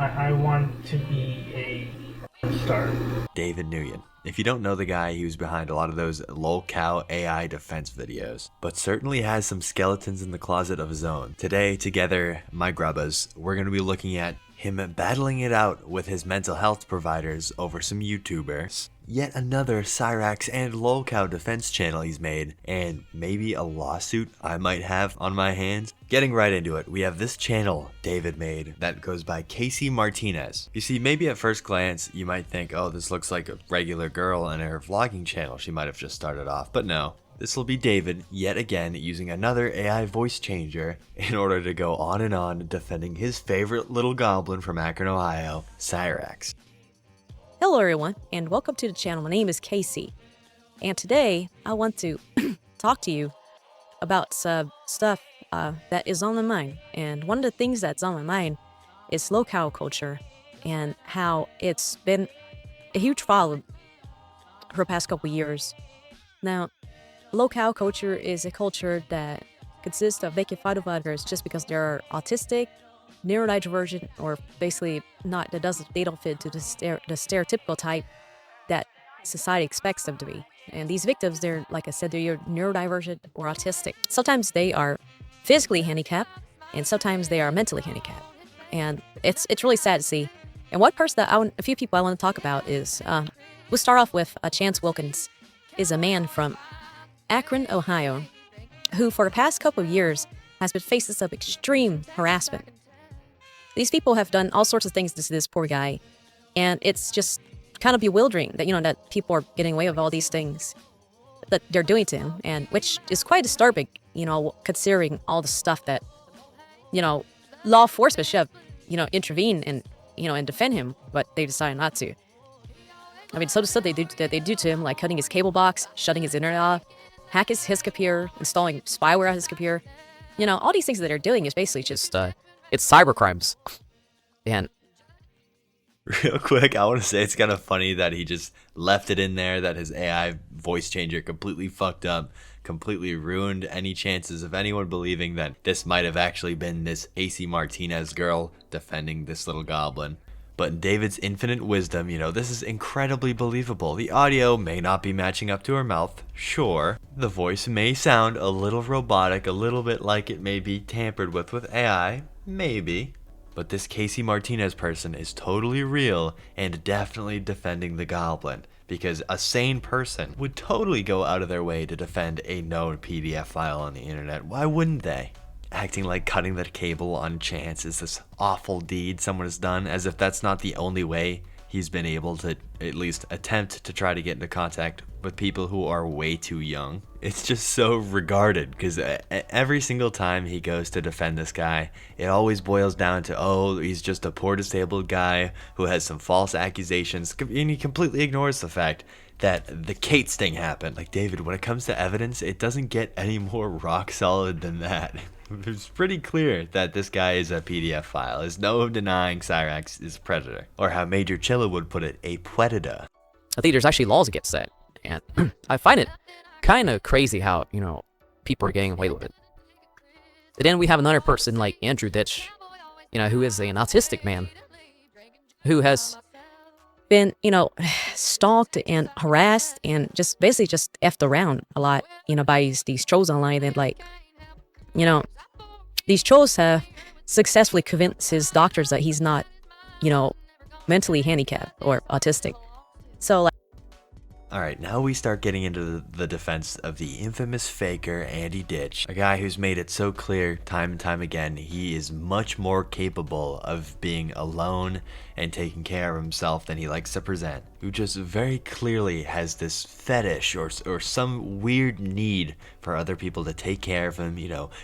I want to be a star. David Nguyen. If you don't know the guy, he was behind a lot of those Lolcow AI defense videos, but certainly has some skeletons in the closet of his own. Today, together, my Grubbas, we're going to be looking at him battling it out with his mental health providers over some YouTubers, yet another Cyrax and Lolcow defense channel he's made, and maybe a lawsuit I might have on my hands. Getting right into it, we have this channel David made that goes by Casey Martinez. You see, maybe at first glance you might think, oh, this looks like a regular girl and her vlogging channel she might have just started off, but no. This will be David, yet again, using another AI voice changer in order to go on and on defending his favorite little goblin from Akron, Ohio, Cyrax. Hello everyone, and welcome to the channel. My name is Casey, and today I want to talk to you about stuff that is on my mind. And one of the things that's on my mind is lolcow culture and how it's been a huge problem for the past couple years. Now, lolcow culture is a culture that consists of making fun of others just because they're autistic, neurodivergent, or basically they don't fit to the stereotypical type that society expects them to be. And these victims, they're, like I said, they're neurodivergent or autistic. Sometimes they are physically handicapped, and sometimes they are mentally handicapped. And it's really sad to see. And one person a few people I want to talk about is, we'll start off with Chance Wilkins, is a man from Akron, Ohio, who for the past couple of years has been facing some extreme harassment. These people have done all sorts of things to this poor guy, and it's just kind of bewildering that, that people are getting away with all these things that they're doing to him, and which is quite disturbing, considering all the stuff that, law enforcement should have, intervene and, and defend him, but they decided not to. I mean, some of the stuff they do to him, like cutting his cable box, shutting his internet off, hack his computer, installing spyware on his computer. All these things that they're doing is basically just, it's cyber crimes. And Real quick, I want to say it's kind of funny that he just left it in there, that his AI voice changer completely fucked up, completely ruined any chances of anyone believing that this might have actually been this Casey Martinez girl defending this little goblin. But in David's infinite wisdom, this is incredibly believable. The audio may not be matching up to her mouth, sure. The voice may sound a little robotic, a little bit like it may be tampered with AI, maybe. But this Casey Martinez person is totally real and definitely defending the goblin, because a sane person would totally go out of their way to defend a known PDF file on the internet. Why wouldn't they? Acting like cutting the cable on Chance is this awful deed someone has done, as if that's not the only way he's been able to at least attempt to try to get into contact with people who are way too young. It's just so regarded, because every single time he goes to defend this guy, it always boils down to, oh, he's just a poor disabled guy who has some false accusations, and he completely ignores the fact that the Kate sting happened. Like, David, when it comes to evidence, it doesn't get any more rock solid than that. It's pretty clear that this guy is a PDF file. There's no denying Cyrax is a predator. Or how Major Chilla would put it, a predator. I think there's actually laws against that. And I find it kind of crazy how, people are getting away with it. And then we have another person like Andrew Ditch, who is an autistic man, who has been, stalked and harassed and just basically just effed around a lot, by these trolls online. And these trolls have successfully convinced his doctors that he's not, mentally handicapped or autistic. So, Alright, now we start getting into the defense of the infamous faker Andy Ditch, a guy who's made it so clear time and time again he is much more capable of being alone and taking care of himself than he likes to present, who just very clearly has this fetish or some weird need for other people to take care of him,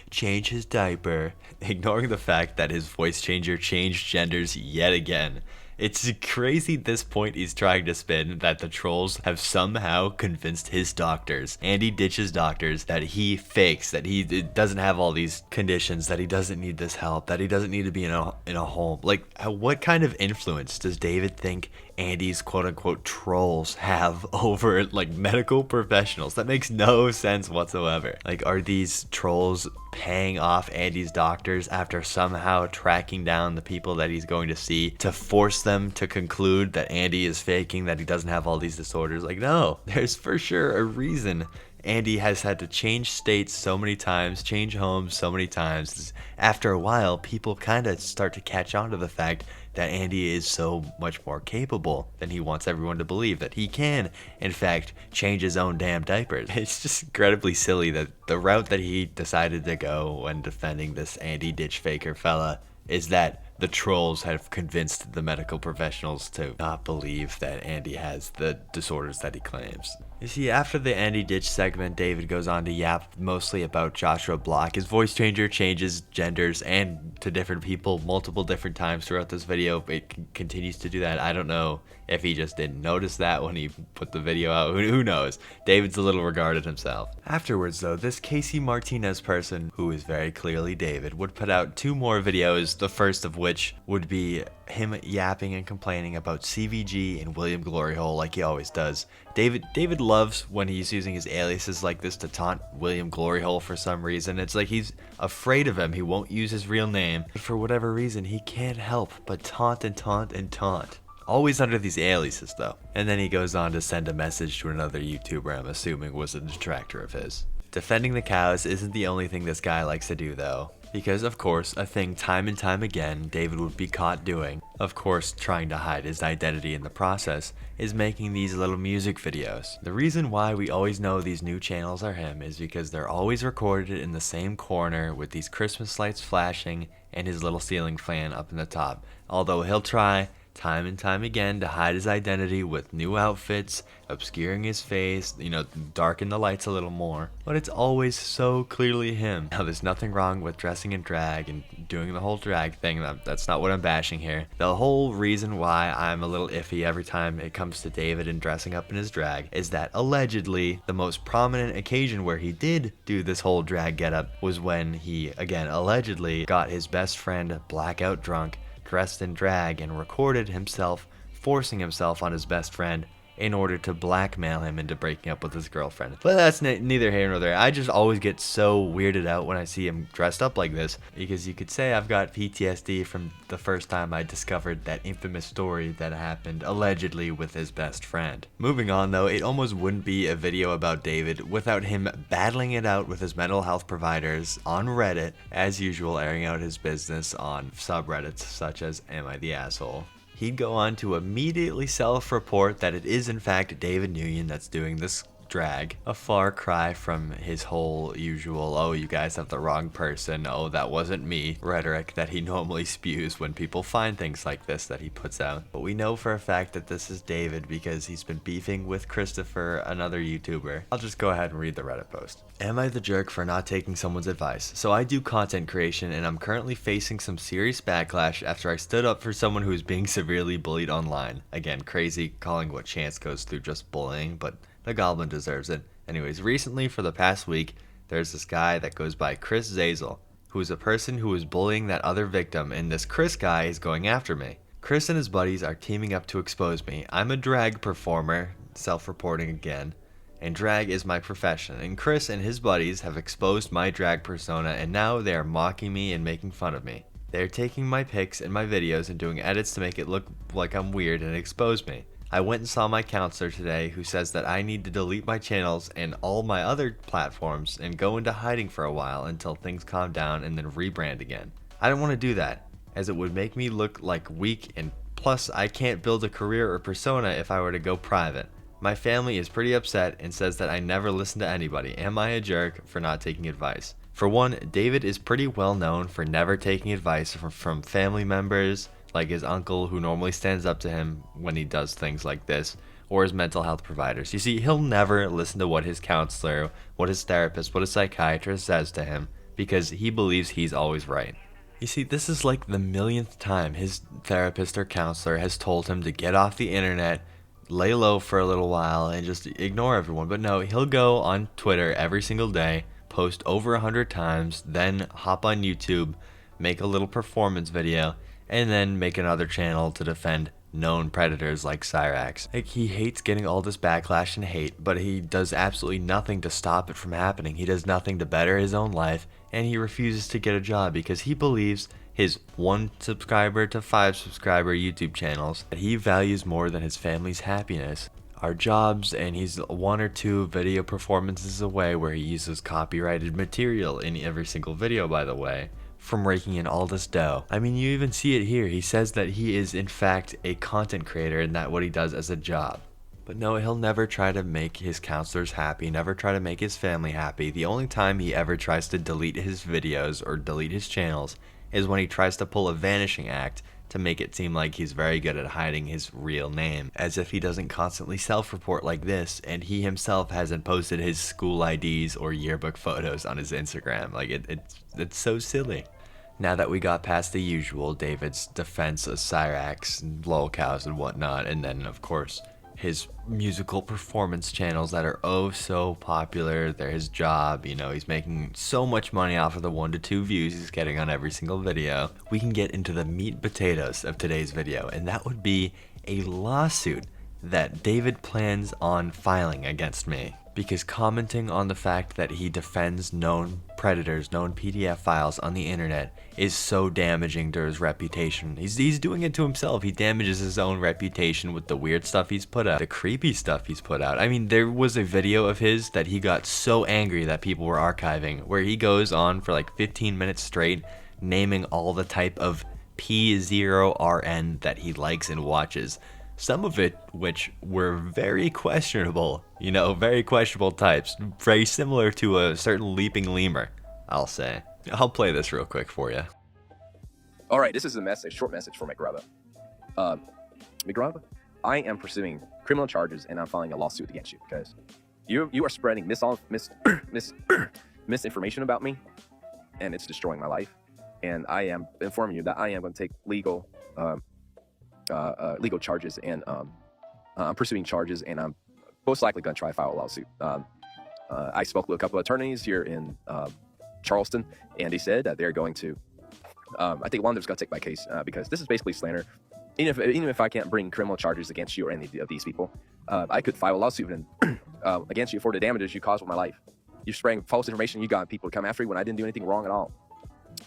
change his diaper, ignoring the fact that his voice changer changed genders yet again. It's crazy at this point he's trying to spin that the trolls have somehow convinced his doctors, Andy Ditch's doctors, that he fakes, that he doesn't have all these conditions, that he doesn't need this help, that he doesn't need to be in a home. Like, what kind of influence does David think Andy's quote-unquote trolls have over like medical professionals. That makes no sense whatsoever. Like, are these trolls paying off Andy's doctors after somehow tracking down the people that he's going to see to force them to conclude that Andy is faking, that he doesn't have all these disorders? Like, no, there's for sure a reason Andy has had to change states so many times, change homes so many times. After a while, people kind of start to catch on to the fact that Andy is so much more capable than he wants everyone to believe, that he can, in fact, change his own damn diapers. It's just incredibly silly that the route that he decided to go when defending this Andy ditch faker fella is that the trolls have convinced the medical professionals to not believe that Andy has the disorders that he claims. You see, after the Andy Ditch segment, David goes on to yap mostly about Joshua Block. His voice changer changes genders and to different people multiple different times throughout this video. It continues to do that. I don't know if he just didn't notice that when he put the video out. Who knows? David's a little regarded himself. Afterwards, though, this Casey Martinez person, who is very clearly David, would put out 2 more videos, the first of which would be him yapping and complaining about CVG and William Gloryhole like he always does. David loves when he's using his aliases like this to taunt William Gloryhole for some reason. It's like he's afraid of him. He won't use his real name. But for whatever reason, he can't help but taunt and taunt and taunt. Always under these aliases, though. And then he goes on to send a message to another YouTuber I'm assuming was a detractor of his. Defending the cows isn't the only thing this guy likes to do, though. Because, of course, a thing time and time again David would be caught doing, of course trying to hide his identity in the process, is making these little music videos. The reason why we always know these new channels are him is because they're always recorded in the same corner with these Christmas lights flashing and his little ceiling fan up in the top. Although he'll try time and time again to hide his identity with new outfits, obscuring his face, darken the lights a little more, but it's always so clearly him. Now, there's nothing wrong with dressing in drag and doing the whole drag thing. That's not what I'm bashing here. The whole reason why I'm a little iffy every time it comes to David and dressing up in his drag is that allegedly the most prominent occasion where he did do this whole drag getup was when he, again, allegedly got his best friend blackout drunk, dressed in drag, and recorded himself forcing himself on his best friend in order to blackmail him into breaking up with his girlfriend. But that's neither here nor there. I just always get so weirded out when I see him dressed up like this, because you could say I've got PTSD from the first time I discovered that infamous story that happened allegedly with his best friend. Moving on, though, it almost wouldn't be a video about David without him battling it out with his mental health providers on Reddit, as usual, airing out his business on subreddits such as Am I the Asshole? He'd go on to immediately self-report that it is in fact David Nguyen that's doing this drag, a far cry from his whole usual, oh, you guys have the wrong person, oh, that wasn't me rhetoric that he normally spews when people find things like this that he puts out. But we know for a fact that this is David because he's been beefing with Christopher, another YouTuber. I'll just go ahead and read the Reddit post. Am I the jerk for not taking someone's advice? So I do content creation and I'm currently facing some serious backlash after I stood up for someone who is being severely bullied online. Again, crazy calling what Chance goes through just bullying, but the goblin deserves it. Anyways, recently for the past week, there's this guy that goes by Chris Zazel, who is a person who is bullying that other victim, and this Chris guy is going after me. Chris and his buddies are teaming up to expose me. I'm a drag performer, self-reporting again, and drag is my profession, and Chris and his buddies have exposed my drag persona, and now they are mocking me and making fun of me. They are taking my pics and my videos and doing edits to make it look like I'm weird and expose me. I went and saw my counselor today, who says that I need to delete my channels and all my other platforms and go into hiding for a while until things calm down and then rebrand again. I don't want to do that, as it would make me look like weak, and plus I can't build a career or persona if I were to go private. My family is pretty upset and says that I never listen to anybody. Am I a jerk for not taking advice? For one, David is pretty well known for never taking advice from family members, like his uncle who normally stands up to him when he does things like this, or his mental health providers. You see, he'll never listen to what his counselor, what his therapist, what his psychiatrist says to him, because he believes he's always right. You see, this is like the millionth time his therapist or counselor has told him to get off the internet, lay low for a little while, and just ignore everyone. But no, he'll go on Twitter every single day, post over 100 times, then hop on YouTube, make a little performance video, and then make another channel to defend known predators like Cyrax. Like, he hates getting all this backlash and hate, but he does absolutely nothing to stop it from happening. He does nothing to better his own life, and he refuses to get a job because he believes his 1 subscriber to 5 subscriber YouTube channels that he values more than his family's happiness are jobs, and he's 1 or 2 video performances away where he uses copyrighted material in every single video, by the way, from raking in all this dough. I mean, you even see it here. He says that he is in fact a content creator and that what he does as a job. But no, he'll never try to make his counselors happy, never try to make his family happy. The only time he ever tries to delete his videos or delete his channels is when he tries to pull a vanishing act to make it seem like he's very good at hiding his real name, as if he doesn't constantly self-report like this, and he himself hasn't posted his school IDs or yearbook photos on his Instagram. Like, it's so silly. Now that we got past the usual, David's defense of Cyrax and lolcows and whatnot, and then of course his musical performance channels that are oh so popular, they're his job, you know, he's making so much money off of the 1 to 2 views he's getting on every single video, we can get into the meat and potatoes of today's video, and that would be a lawsuit that David plans on filing against me. Because commenting on the fact that he defends known predators, known PDF files on the internet is so damaging to his reputation. He's doing it to himself. He damages his own reputation with the weird stuff he's put out, the creepy stuff he's put out. I mean, there was a video of his that he got so angry that people were archiving, where he goes on for like 15 minutes straight naming all the type of P0RN that he likes and watches. Some of it which were very questionable, you know, very questionable types, very similar to a certain leaping lemur, I'll say. I'll play this real quick for you. All right, this is a short message for my Grubba. My Grubba, I am pursuing criminal charges and I'm filing a lawsuit against you because you are spreading misinformation about me, and it's destroying my life. And I am informing you that I am going to take legal charges, and I'm pursuing charges, and I'm most likely going to try to file a lawsuit. I spoke with a couple of attorneys here in Charleston, and they said that they're going to, I think one of them's going to take my case because this is basically slander. Even if I can't bring criminal charges against you or any of these people, I could file a lawsuit against you for the damages you caused with my life. You're spreading false information. You got people to come after you when I didn't do anything wrong at all.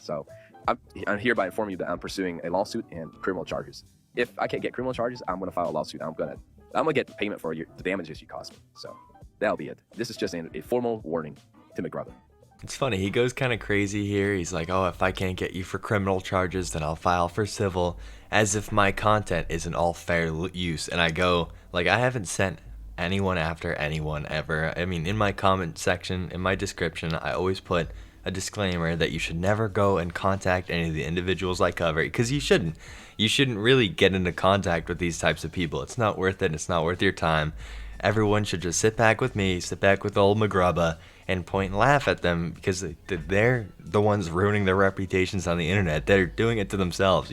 So I'm hereby informing you that I'm pursuing a lawsuit and criminal charges. If I can't get criminal charges, I'm gonna file a lawsuit. I'm gonna get payment for the damages you caused me. So that'll be it. This is just a formal warning to my brother. It's funny, he goes kind of crazy here. He's like, oh, if I can't get you for criminal charges, then I'll file for civil, as if my content isn't all fair use. And I go, like, I haven't sent anyone after anyone ever. I mean, in my comment section, in my description, I always put a disclaimer that you should never go and contact any of the individuals I cover, because you shouldn't really get into contact with these types of people. It's not worth it. It's not worth your time. Everyone should just sit back with me, sit back with old Grubba, and point and laugh at them, because they're the ones ruining their reputations on the internet. They're doing it to themselves.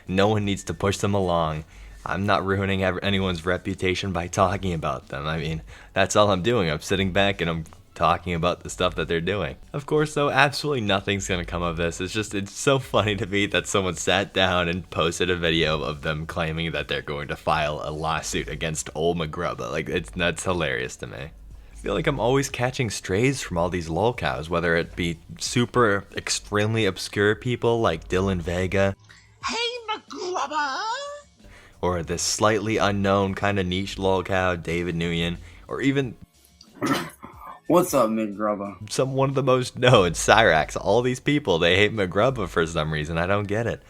No one needs to push them along. I'm not ruining anyone's reputation by talking about them. I mean, that's all I'm doing. I'm sitting back and I'm talking about the stuff that they're doing. Of course, though, absolutely nothing's gonna come of this. It's so funny to me that someone sat down and posted a video of them claiming that they're going to file a lawsuit against old Grubba. Like, that's hilarious to me. I feel like I'm always catching strays from all these lolcows, whether it be super extremely obscure people like Dylan Vega, Hey, Grubba! or this slightly unknown kind of niche lolcow, David Nguyen, or even What's up, Grubba? one of the most known, Cyrax. All these people, they hate Grubba for some reason. I don't get it.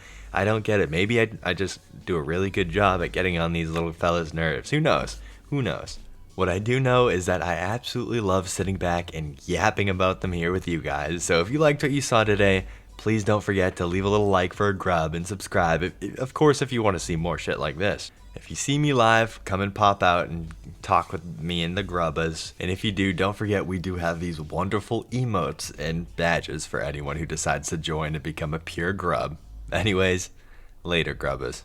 Maybe I just do a really good job at getting on these little fellas' nerves. Who knows? What I do know is that I absolutely love sitting back and yapping about them here with you guys. So if you liked what you saw today, please don't forget to leave a little like for a grub and subscribe. Of course, if you want to see more shit like this. If you see me live, come and pop out and talk with me and the Grubbas. And if you do, don't forget we do have these wonderful emotes and badges for anyone who decides to join and become a pure grub. Anyways, later, Grubbas.